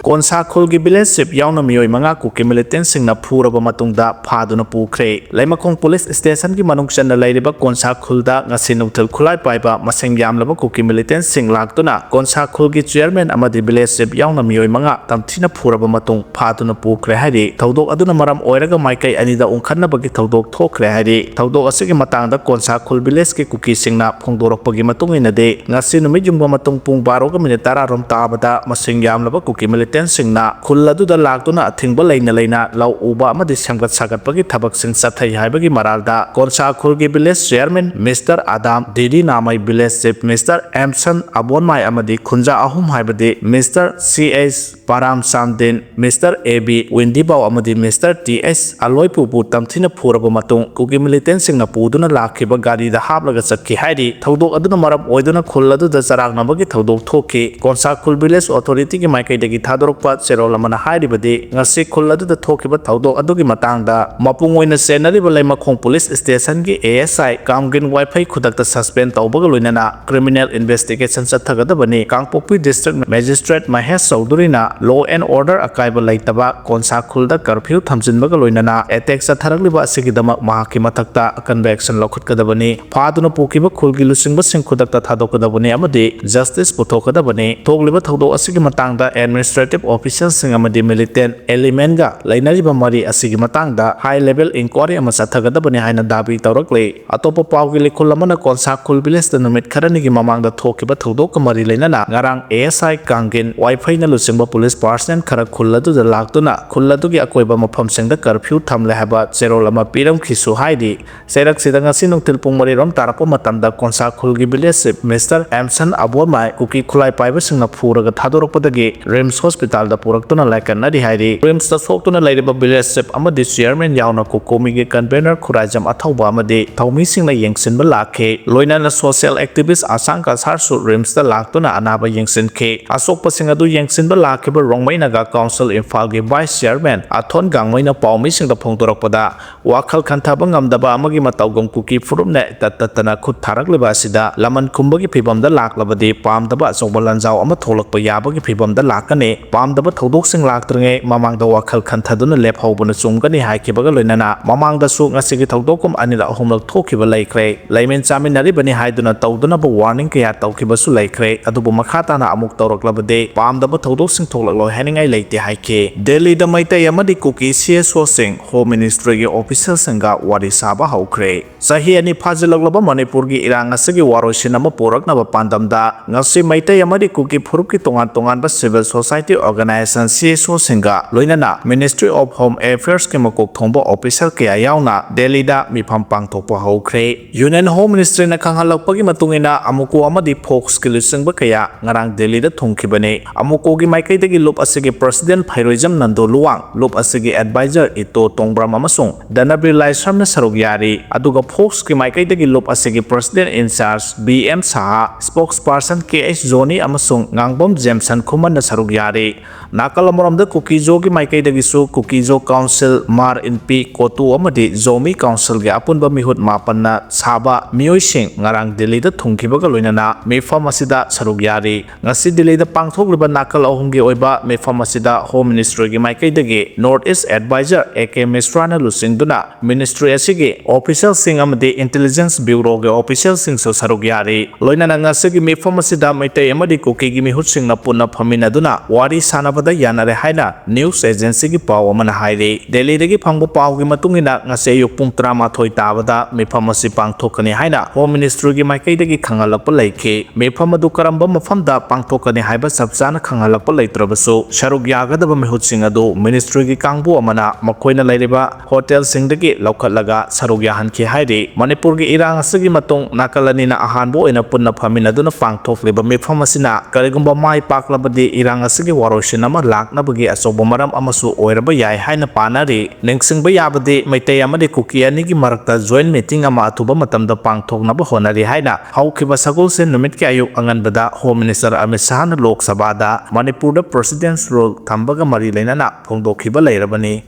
Konsa khulgi village sip yauna miyoi manga Kuki militant singna phuraba matungda phaduna pukre. Laimakong police station ki manung chana lairiba Konsa khulda ngasi nuthal khulai paiba maseng yamlaba Kuki militant sing laktuna Konsa khulgi chairman amadi village sip yauna miyoi manga tamthina phuraba matung phaduna pukre hari. Thaudok aduna maram oiraga maikai anida ungkhanna bagi thaudok thokre hari. Thaudok asigi matangda Konsa khul village ki Kuki singna phongdorokpagi matung inade ngasi numit jumba matung pung 12 minute 10 rom tabada maseng yamlaba Kuki militant singna khulladudha laktuna athingba leina lau uba amadi samgat sagatpagi thabak sing sathai haibagi maralda Konsa khulgi village chairman Mr. Adam Didi namai village chief Mr. Amson Abonmai amadi khunja ahum haibadi Mr. C.S. Param Samdin Mr. A.B. Windibau amadi Mr. T.S. Aloipu tamthina phuraba matung Kuki militant singna puduna lakhiba gari da haplaga chakki haidi thaudok aduna maram oiduna khulladudha charaknabagi thaudok thoki Konsa khul village authority ki maikaidagi thadorokpa cherol amana hairibadi ngasi khulladudha thokiba thaudok adugi matangda mapung oina senariba laimakhong police station ki ASI Kamgin Wi-Fi khudakta suspend tawbaga loinana criminal investigation chathagadabani Kangpokpi district magistrate Mahesh Chaudhary na law and order akaiba laitaba Konsa khulda curfew thamjinbaga loinana attack chatharakliba asigidama mahaki mathakta akanba action lokhutgadabani phaduna pukiba khulgi lusingba sing khudakta thadokadabani amadi justice puthokadabani thogliba thaudok asigi matangda administrative officials sing amadi militant element ga lainariba mari asigi matangda high level inquiry ama chathagadabani haina dabi tawrakle atopa pawgi likhul amana Konsa khul village da numit kharanigi mamangda thokiba thaudok mari lainana ngarang ASI Kangin Wi-Fi na lusingba police person khara khulladu da laktuna khulladu gi akoiba mafam singda curfew thamle haba cherol ama piram khisu haidi serak sidanga sinungtil pungmari rom tarapo matamda Konsa khulgi village Mr. Amson Abonmai Kuki khulai paiba singna phuraga thadorokpadagi Rims hospital da puraktuna laikanadi haidi Rims da soktuna lairiba village chief amadi chairman yauna Kukomi gi convener khurajam athauba amadi thaumi singna yengsinba lakhe loinana social activist asangka sarsu Rims da laktuna anaba yengsinke asokpa singadu yengsinba lakhiba Rongmai Naga council Imphal gi vice chairman Athon Gangmaina paumi singda phongdorokpada wakhal khantaba ngamdaba amagi matawgam Kuki furumne tatatana khut tharakliba asida laman kumbagi phibamda laklabadi pamdaba achokba lanjau ama tholakpa yabagi phibamda lakane pamdaba thaudok sing laktringe mamangda wakhal khanthaduna lephawbuna chungkani haikibaga loinana mamangda su ngasigi thaudokkum anira ahumlak thokiba laikre laimen chaminaribani haiduna tawdunaba warning kaya tawkibasu laikre adubu makhatana amuk tawraklabade pamdaba thaudok sing thoklakloi haningai leite haike Delhi da maitai amadi Kuki CSO sing home ministry gi official singa wari saba haukre sahi ani phajilaklaba Manipur gi irang asigi warosin ama poraknaba pandamda ngasi maitai amadi Kuki phurupki tongan ba civil society organization CSO singa loinana Ministry of Home Affairs ke makok thongba official kaya yauna Delhi da mifam pangthokpa haukre Union Home Ministry na khanghalakpagi matungina amuko amadi fox ki lusingba kaya ngarang Delhi da thongkibane amuko gi maikaidagi lup asigi president Phairoijam Nando Luwang lup asigi advisor Ito Tongbram amasung Danabir Laisamna saruk yari aduga fox ki maikaidagi lup asigi president in charge BM Saha spokesperson KH Zoni amasung ngangbom Jameson Kuman na saruk yari nakalamoramda Kukizo gi maikaidagi su Kukizo Council Mar NP Kotu amadi Zomi Council gi apunba mihut mapanna saba miyoi sing ngarang Delhi da thungkibaga loinana mifam asida saruk yari ngasi Delhi da pangthokliba nakal ahumgi oiba mifam asida Home Ministry gi maikaidagi North East Advisor AK Misrana lusingduna Ministry asigi official sing amadi Intelligence Bureau gi official sing so saruk yari loinana ngasigi mifam asida maitai amadi Kuki gi mihut singna punna phaminaduna wari sanabada yanare haina news agency gi paw amana haire Delhi dagi phangba paw gi matungina ngase yuk pung 13 tabada mifam asi pangthokani haina Home Ministry gi maikaidagi khangalakpa laike mifam adu karamba mafamda pangthokani haiba sabchana khangalakpa laitrabasu saruk yagadaba mihut sing adu Ministry gi kangbu amana makoina lairiba hotel singdagi laukhatlaga saruk yahanki haire Manipur gi irang asigi matung nakalanina ahanbo ina punna phaminaduna pangthokliba mifam asina karigumba mai paklabadi irang asigi warosin ama laknabagi asobo maram amasu oiraba yai haina panari nengsingba yabadi maitai amadi Kuki anigi marakta joint meeting ama athuba matamda pangthoknaba honari haina haukiba sagolse numit ki ayuk anganbada Home Minister Amit Shah na Lok Sabha da Manipur da president's role thambaga mari lainana phongdokhiba lairabani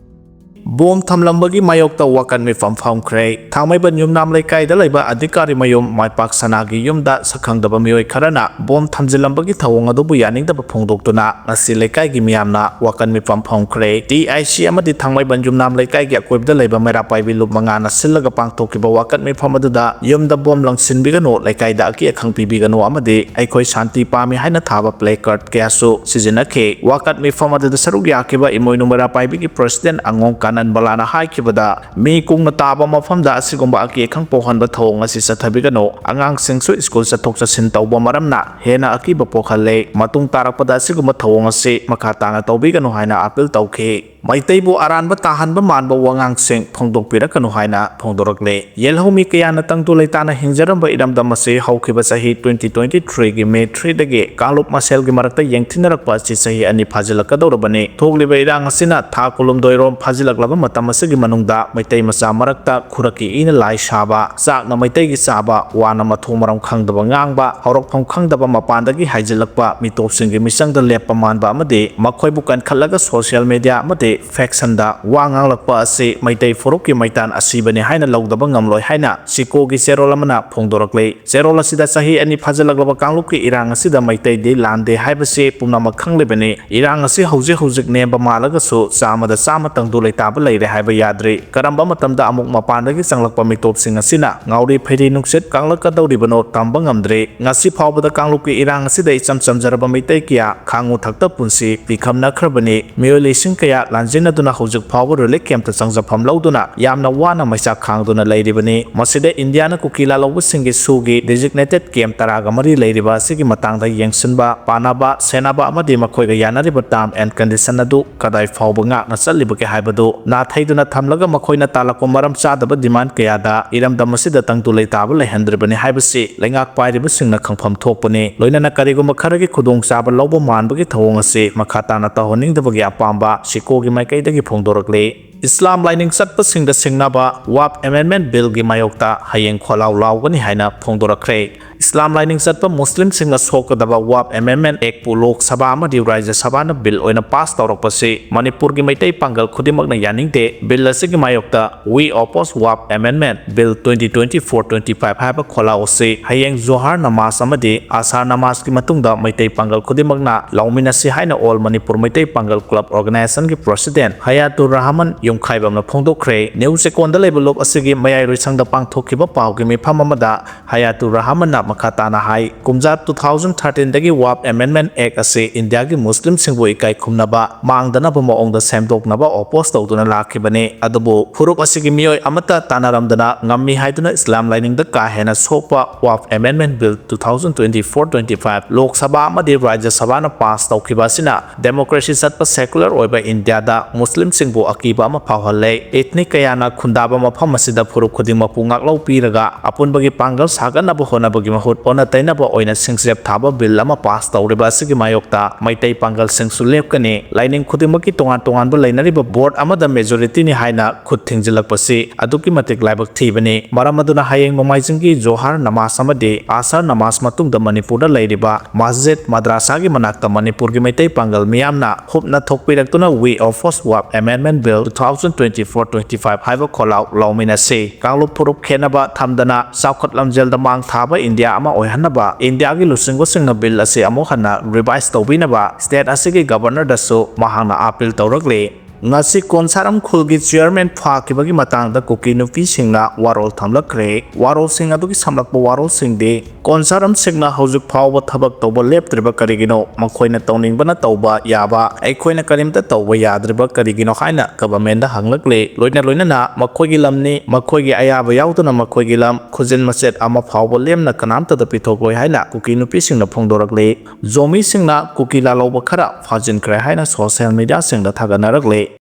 Bom thamlambagi mayokta wakan mifam famkhre thangmaiban yumnam leikaida leiba adhikari mayum maipak sanagi yumda sakhangdaba mioi kharana bom thamjilambagi thawong adubu yaningdaba phongdoktuna ngasi leikaigi miyamna wakan mifam famkhre TIC amadi thangmaiban yumnam leikaigi akoibda leiba merapaibi lup mangana sillaga pangthokiba wakan mifam aduda yumda bom langsinbigano leikaida aki akhangpibigano amadi aikoi shanti pami haina thaba placard kyasu sizinake wakan mifam aduda saruk yakiba imoinu merapaibigi president angong kanan balana haikibada mi kungna taba mafamda asigumba aki khang pohanba thong asi sathabigano angang singsu school sathok chasin tawba maramna hena akiba pokhalle matung tarakpada asigumba thong asi makhatana tawbigano haina appeal tawkhe Maitaibu aranba tahanba manba wangang sing phongdokpira kanu haina phongdorakle yelhomi kayana tangtu leitana hingjaramba iramda mase haukiba sahi 2023 gi May 3 dage kalup masel gi marakta yengthinarakpa chi sahi ani phajilakadorabane thogliba irang asina tha kolum doirom phajilaklaba matam asigi manungda maitai macha marakta khuraki ina lai saba chakna maitai gi saba wana mathong maram khangdaba ngangba horok phong khangdaba mapandagi haijilakpa mitopsinggi misangda leppa manba amade makhoi bukan khallaga social media amade faction da wangang lakpa ase maitai forok ki maitan asibane haina lawdaba ngamloi haina siko gi serol amana phongdorakle serol asida sahi ani phajalaglaba kanglup ki irang asida maitai de lande haibase pumna makhanglebane irang ase hojik nemba malaga so samada sama tangdu leitaba leire haiba yadre karamba matamda amuk mapandagi sanglakpa mitopsing asina ngauri phairi nukset kanglaka dawribano tamba ngamdre ngasi phawbada kanglup ki irang asida icham chamjaraba maitai kiya khangu thakta punsi pikhamna khrabane miolising kaya Jinaduna hojik power relic camp changjafam lauduna yamna wana maisa khangduna leiribani masida Indiana kukila lawu singi sugi designated camp taraga mari leiriba sigi matangda yengsinba panaba senaba amadi makhoiga yanariba term and condition adu kadai fawbanga na chaliba ke haibadu na thaiduna thamlaga makhoina talako maram chadaba demand kayada iramda masida tangtu leitaba lehandribani haibasi lengak pairiba singna khangpham thokpani loinana kariguma kharagi khudong chaba lawba manbagi thawong ase makhatana tahoningdabagi apamba sikogi maikaidagi phongdorakle Islam lining satpasingda singnaba WAP Amendment Bill gi mayokta hayeng kholau lawgani haina phongdorakre Islam lining satpa Muslim singa sokadaba WAP Amendment Act pu Lok Sabha amadi Rajya Sabha na bill oina pass tawrakpase Manipur gi maitai pangal khudimakna yaningte bill asigi mayokta we oppose WAP Amendment Bill 2024-25 haiba kholau ase hayeng Zohar namaz amadi Asar namaz gi matungda maitai pangal khudimakna lawminasi haina all Manipur maitai pangal club organization gi president Hayatur Rahman yumkhaibamna phongdokre news ekonda level lop asigi mayai roisangda pangthokiba pawgi mifam amada Hayatur Rahman na makhatana hai kumja 2013 dagi WAP Amendment Act ase India gi Muslim singbu ikai khumnaba mangdana ba maongda semdoknaba oppose tawduna lakhibane adubu furup asigi mioi amata tanaramdana ngammi haiduna Islam lining da ka hena sopa WAP Amendment Bill 2024-25 Lok Sabha amadi Rajya Sabha na pass tawkiba sina democracy satpa secular oiba India da Muslim singbu akiba ama phawhalle ethnic kayana khundaba mafam asida furup khudingma pungak lau piraga apunbagi pangal saganaba honabagi mahut ona tainaba oina singsep thaba bill ama pass tawriba asigi mayokta maitai pangal singsu lepkani lining khudimaki tongan ba lainariba board amada majority ni haina khud thingjilakpasi aduki matik laibak thibani maramaduna hayeng nomaijinggi Zohar namaz amadi Asar namaz matungda Manipur da leiriba masjid madrasa gi manakta Manipur gi maitai pangal miyamna hupna thokpiraktuna we oppose WAP Amendment Bill 2024-25 haiba kholau lawmina se kanglup purup khenaba thamdana saukhat lamjelda mang thaba India ama oihanaba India gi lusingbo singna bill ase amok hana revise tawbinaba state asigi governor dasu mahangna appeal tawrakle ngasi konsaram khulgi chairman phakibagi matangda Kuki nupi singna warol thamlakre warol sing adugi samlakbo warol singde konsaram singna hojik phawba thabak tawba leptriba karigino makhoina tawningbana tawba yaba aikhoina karimta tawba yadriba karigino haina government da hanglakle loina na makhoigi lamni makhoigi ayaba yauduna makhoigi lam khujin machet ama phawba lemna kanamta da pithokloi haina Kuki nupi singna phongdorakle Zomi singna Kuki la lawba khara phajin kre haina social media singda thaganarakle